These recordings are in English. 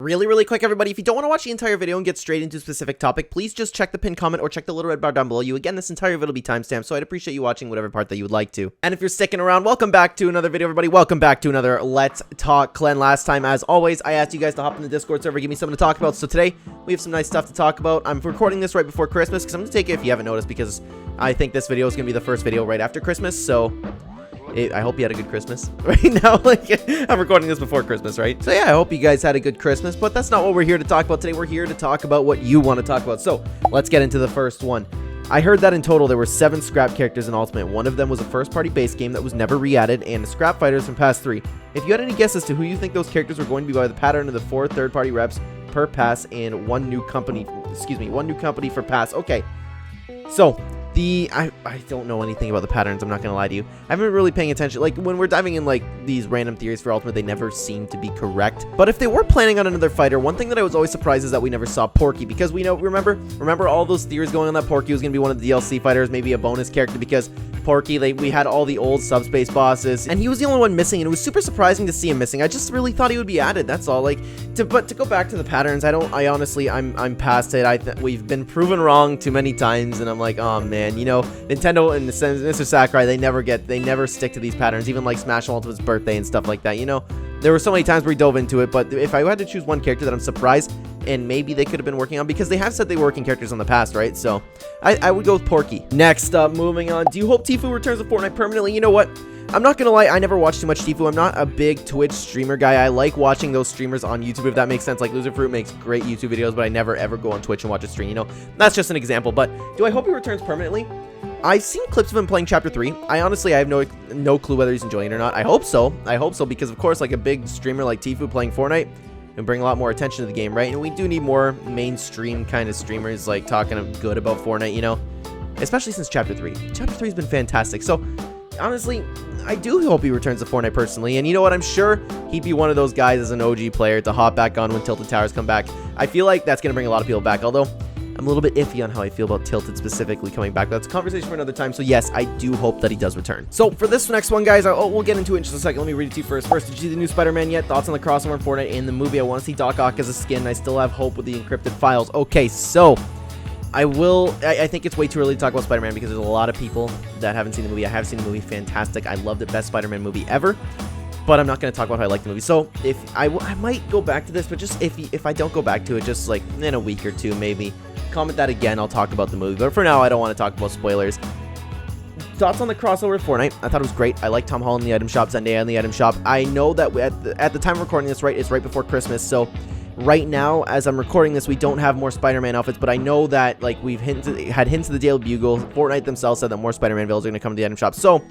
Really quick, everybody, if you don't want to watch the entire video and get straight into a specific topic, please just check the pinned comment or check the little red bar down below you. Again, this entire video will be timestamped, so I'd appreciate you watching whatever part that you would like to. And if you're sticking around, welcome back to another video, everybody. Welcome back to another Let's Talk Clen. Last time, as always, I asked you guys to hop in the Discord server, give me something to talk about. So today, we have some nice stuff to talk about. I'm recording this right before Christmas, because I'm going to take it if you haven't noticed, because I think this video is going to be the first video right after Christmas, so... I hope you had a good Christmas. Right now, I'm recording this before Christmas, right? So yeah, I hope you guys had a good Christmas, but that's not what we're here to talk about today. We're here to talk about what you want to talk about. So let's get into the first one. I heard that in total there were 7 scrap characters in Ultimate. One of them was a first-party base game that was never re-added, and scrap fighters from Pass 3. If you had any guesses to who you think those characters were going to be by the pattern of the 4 third-party reps per pass and one new company for pass. Okay, so... I don't know anything about the patterns, I'm not gonna lie to you. I haven't been really paying attention. Like, when we're diving in, like, these random theories for Ultimate, they never seem to be correct. But if they were planning on another fighter, one thing that I was always surprised is that we never saw Porky, because we know, remember all those theories going on that Porky was gonna be one of the DLC fighters, maybe a bonus character, because Porky, we had all the old subspace bosses, and he was the only one missing, and it was super surprising to see him missing. I just really thought he would be added, that's all. But to go back to the patterns, I'm past it. We've been proven wrong too many times, and I'm like, oh man, you know, Nintendo and Mr. Sakurai, they never stick to these patterns, even like Smash Ultimate's birthday and stuff like that, you know? There were so many times where we dove into it, but if I had to choose one character that I'm surprised, and maybe they could have been working on, because they have said they were working characters in the past, right? So, I would go with Porky. Next up, moving on, do you hope Tfue returns to Fortnite permanently? You know what? I'm not gonna lie, I never watched too much Tfue. I'm not a big Twitch streamer guy. I like watching those streamers on YouTube, if that makes sense. Like, Loser Fruit makes great YouTube videos, but I never ever go on Twitch and watch a stream, you know? That's just an example, but do I hope he returns permanently? I've seen clips of him playing Chapter 3. I have no clue whether he's enjoying it or not. I hope so. I hope so, because, of course, like a big streamer like Tfue playing Fortnite and bring a lot more attention to the game, right? And we do need more mainstream kind of streamers, like, talking good about Fortnite, you know? Especially since Chapter 3. Chapter 3 has been fantastic. So, honestly, I do hope he returns to Fortnite personally. And you know what? I'm sure he'd be one of those guys as an OG player to hop back on when Tilted Towers come back. I feel like that's going to bring a lot of people back, although I'm a little bit iffy on how I feel about Tilted specifically coming back. That's a conversation for another time. So yes, I do hope that he does return. So for this next one, guys, we'll get into it in just a second. Let me read it to you first. First, did you see the new Spider-Man yet? Thoughts on the crossover in Fortnite and the movie? I want to see Doc Ock as a skin. I still have hope with the encrypted files. Okay, so I think it's way too early to talk about Spider-Man, because there's a lot of people that haven't seen the movie. I have seen the movie. Fantastic. I loved it. Best Spider-Man movie ever. But I'm not going to talk about how I like the movie. So if I might go back to this, but just if I don't go back to it, just like in a week or two, maybe comment that again. I'll talk about the movie. But for now, I don't want to talk about spoilers. Thoughts on the crossover with Fortnite? I thought it was great. I like Tom Holland in the item shop, Zendaya in the item shop. I know that at the time of recording this, right, it's right before Christmas. So right now, as I'm recording this, we don't have more Spider-Man outfits, but I know that, like, we've had hints of the Daily Bugle. Fortnite themselves said that more Spider-Man villains are going to come to the item shop. So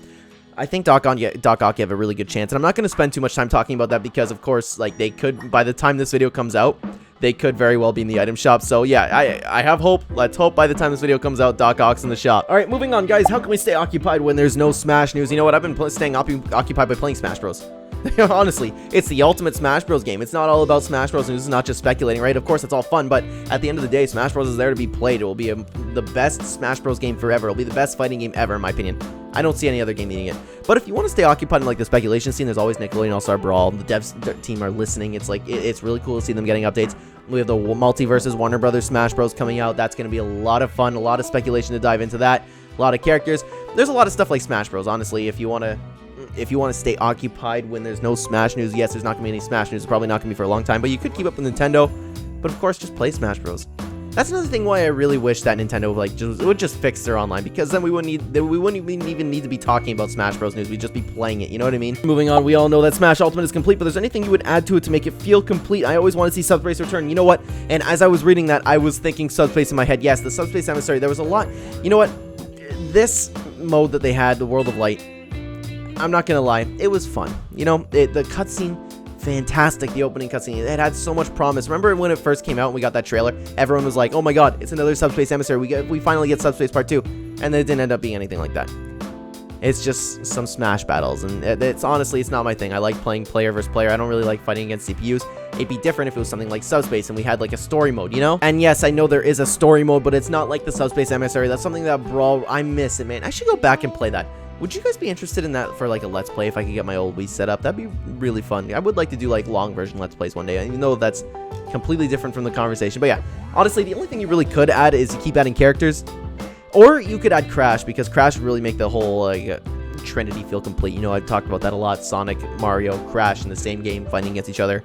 I think Doc Ock have a really good chance. And I'm not going to spend too much time talking about that, because, of course, like, they could, by the time this video comes out, they could very well be in the item shop. So yeah, I have hope. Let's hope by the time this video comes out, Doc Ock's in the shop. All right, moving on, guys. How can we stay occupied when there's no Smash news? You know what? I've been staying occupied by playing Smash Bros. Honestly, it's the ultimate Smash Bros game. It's not all about Smash Bros news. It's not just speculating, right? Of course, it's all fun, but at the end of the day, Smash Bros is there to be played. It will be the best Smash Bros game forever. It'll be the best fighting game ever, in my opinion. I don't see any other game beating it. But if you want to stay occupied in, like, the speculation scene, there's always Nickelodeon All-Star Brawl. The devs team are listening. It's like, it's really cool to see them getting updates. We have the Multiverses Warner Brothers Smash Bros coming out. That's going to be a lot of fun, a lot of speculation to dive into that. A lot of characters. There's a lot of stuff like Smash Bros, honestly. If you want to stay occupied when there's no Smash news, yes, there's not going to be any Smash news. It's probably not going to be for a long time, but you could keep up with Nintendo. But of course, just play Smash Bros. That's another thing why I really wish that Nintendo would just fix their online, because then we wouldn't even need to be talking about Smash Bros news. We'd just be playing it, you know what I mean? Moving on, we all know that Smash Ultimate is complete, but there's anything you would add to it to make it feel complete? I always want to see Subspace return. You know what? And as I was reading that, I was thinking Subspace in my head. Yes, the Subspace Emissary. There was a lot. You know what? This mode that they had, the World of Light, I'm not gonna lie, it was fun. You know, the cutscene, fantastic. The opening cutscene, it had so much promise. Remember when it first came out and we got that trailer? Everyone was like, oh my god, it's another Subspace Emissary. We finally get Subspace Part 2. And then it didn't end up being anything like that. It's just some Smash battles, and it's honestly, it's not my thing. I like playing player versus player. I don't really like fighting against CPUs. It'd be different if it was something like Subspace and we had like a story mode, you know? And yes, I know there is a story mode, but it's not like the Subspace Emissary. That's something that Brawl, I miss it, man. I should go back and play that. Would you guys be interested in that for like a Let's Play if I could get my old Wii set up? That'd be really fun. I would like to do like long version Let's Plays one day. I know that's completely different from the conversation. But yeah, honestly, the only thing you really could add is keep adding characters. Or you could add Crash, because Crash would really make the whole like Trinity feel complete. You know, I've talked about that a lot. Sonic, Mario, Crash in the same game fighting against each other.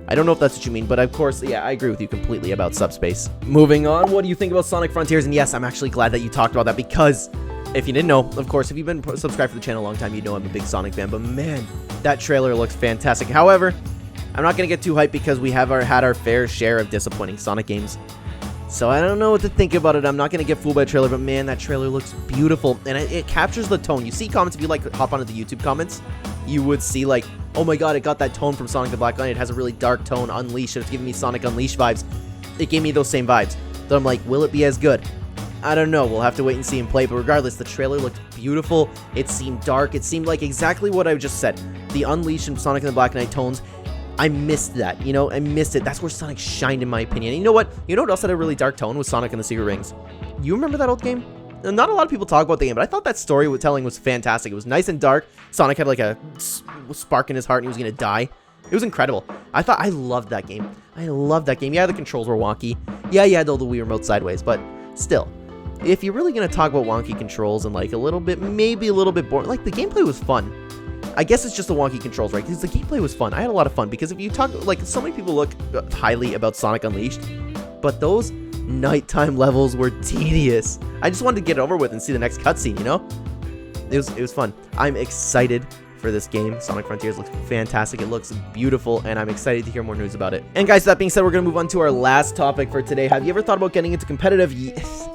I don't know if that's what you mean, but of course, yeah, I agree with you completely about Subspace. Moving on, what do you think about Sonic Frontiers? And yes, I'm actually glad that you talked about that, because if you didn't know, of course, if you've been subscribed to the channel a long time, you know I'm a big Sonic fan, but man, that trailer looks fantastic. However, I'm not going to get too hyped because we have had our fair share of disappointing Sonic games. So I don't know what to think about it. I'm not going to get fooled by the trailer, but man, that trailer looks beautiful, and it captures the tone. You see comments, if you like hop onto the YouTube comments, you would see like, oh my god, it got that tone from Sonic the Black Knight. It has a really dark tone, Unleashed. It's giving me Sonic Unleashed vibes. It gave me those same vibes. So I'm like, will it be as good? I don't know. We'll have to wait and see and play. But regardless, the trailer looked beautiful. It seemed dark. It seemed like exactly what I just said. The Unleashed and Sonic and the Black Knight tones. I missed that. You know, I missed it. That's where Sonic shined, in my opinion. And you know what? You know what else had a really dark tone? Was Sonic and the Secret Rings. You remember that old game? Not a lot of people talk about the game, but I thought that storytelling was fantastic. It was nice and dark. Sonic had like a spark in his heart and he was going to die. It was incredible. I loved that game. I loved that game. Yeah, the controls were wonky. Yeah, you had the Wii remote sideways, but still. If you're really going to talk about wonky controls and like a little bit, maybe a little bit boring, like the gameplay was fun. I guess it's just the wonky controls, right? Because the gameplay was fun. I had a lot of fun because if you talk, like so many people look highly about Sonic Unleashed, but those nighttime levels were tedious. I just wanted to get it over with and see the next cutscene, you know? It was fun. I'm excited for this game. Sonic Frontiers looks fantastic. It looks beautiful, and I'm excited to hear more news about it. And guys, that being said, we're going to move on to our last topic for today. Have you ever thought about getting into competitive? Yes.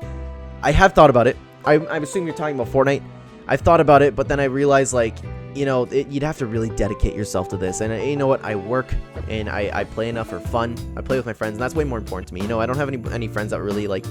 I have thought about it. I'm assuming you're talking about Fortnite. I've thought about it, but then I realized, like, you know, you'd have to really dedicate yourself to this. And you know what? I work and I play enough for fun. I play with my friends, and that's way more important to me. You know, I don't have any friends that really, like,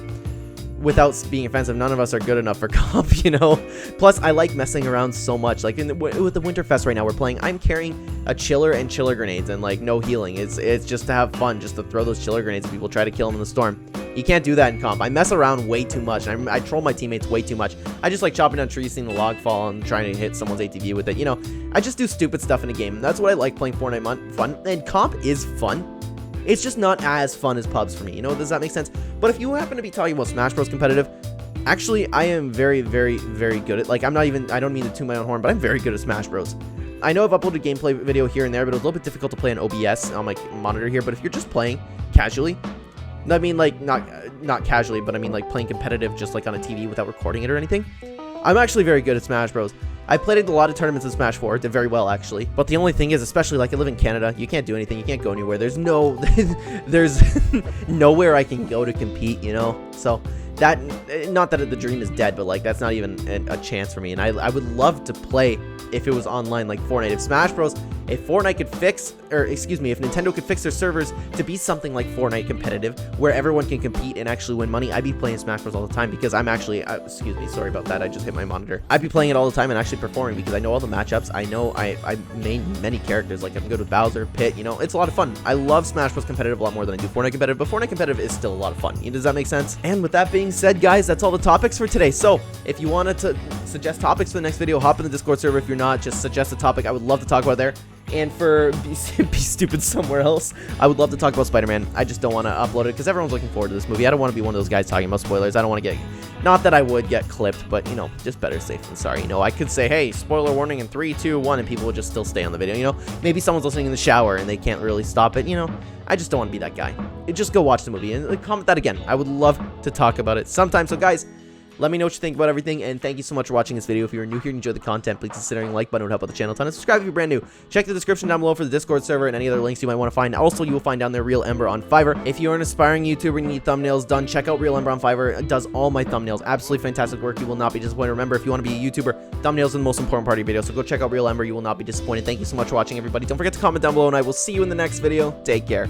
without being offensive, none of us are good enough for comp, you know? Plus, I like messing around so much. Like, with the Winterfest right now, we're playing, I'm carrying a chiller and chiller grenades and, like, no healing. It's just to have fun, just to throw those chiller grenades and people try to kill them in the storm. You can't do that in comp. I mess around way too much, and I troll my teammates way too much. I just like chopping down trees, seeing the log fall, and trying to hit someone's ATV with it. You know, I just do stupid stuff in a game. That's what I like playing Fortnite fun. And comp is fun. It's just not as fun as pubs for me. You know, does that make sense? But if you happen to be talking about Smash Bros. Competitive, actually, I am very, very, very good at, like, I don't mean to toot my own horn, but I'm very good at Smash Bros. I know I've uploaded gameplay video here and there, but it was a little bit difficult to play on OBS on my monitor here. But if you're just playing casually, I mean, like, not casually, but I mean, like, playing competitive just, like, on a TV without recording it or anything, I'm actually very good at Smash Bros. I played a lot of tournaments in Smash 4, did very well, actually. But the only thing is, especially, like, I live in Canada, you can't do anything, you can't go anywhere. There's nowhere I can go to compete, you know? So, that, not that the dream is dead, but, like, that's not even a chance for me. And I would love to play if it was online like Fortnite. If Smash Bros, if Fortnite could fix, or excuse me, if Nintendo could fix their servers to be something like Fortnite competitive, where everyone can compete and actually win money, I'd be playing Smash Bros all the time, because I'm actually, excuse me, sorry about that, I just hit my monitor. I'd be playing it all the time and actually performing, because I know all the matchups. I know I main many characters, like I'm good with Bowser, Pit, you know, it's a lot of fun. I love Smash Bros competitive a lot more than I do Fortnite competitive, but Fortnite competitive is still a lot of fun. Does that make sense? And with that being said, guys, that's all the topics for today. So if you wanted to suggest topics for the next video, hop in the Discord server. If you're not, just suggest a topic. I would love to talk about there. And for be stupid somewhere else, I would love to talk about Spider-Man. I just don't want to upload it because everyone's looking forward to this movie. I don't want to be one of those guys talking about spoilers. I don't want to get, not that I would get clipped, but, you know, just better safe than sorry. You know, I could say, hey, spoiler warning in 3, 2, 1, and people would just still stay on the video. You know, maybe someone's listening in the shower and they can't really stop it. You know, I just don't want to be that guy. Just go watch the movie and comment that again. I would love to talk about it sometime. So, guys, let me know what you think about everything, and thank you so much for watching this video. If you're new here and enjoy the content, please consider hitting the like button. It would help out the channel a ton. And subscribe if you're brand new. Check the description down below for the Discord server and any other links you might want to find. Also, you will find down there Real Ember on Fiverr. If you're an aspiring YouTuber and you need thumbnails done, check out Real Ember on Fiverr. It does all my thumbnails. Absolutely fantastic work. You will not be disappointed. Remember, if you want to be a YouTuber, thumbnails are the most important part of your video, so go check out Real Ember. You will not be disappointed. Thank you so much for watching, everybody. Don't forget to comment down below, and I will see you in the next video. Take care.